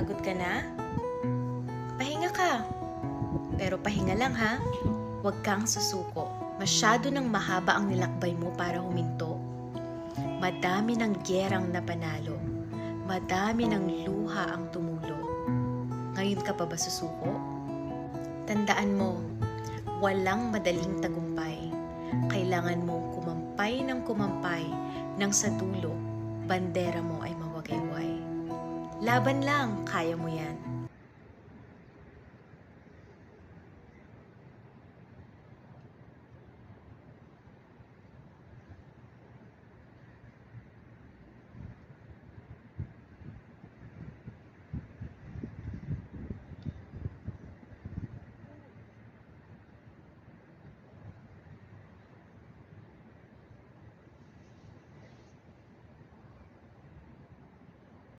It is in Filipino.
Pagod ka na? Pahinga ka. Pero pahinga lang ha. Huwag kang susuko. Masyado nang mahaba ang nilakbay mo para huminto. Madami ng gyerang napanalo. Madami ng luha ang tumulo. Ngayon ka pa ba susuko? Tandaan mo, walang madaling tagumpay. Kailangan mong kumampay nang sa dulo, bandera mo ay mawagayway. Laban lang, kaya mo yan.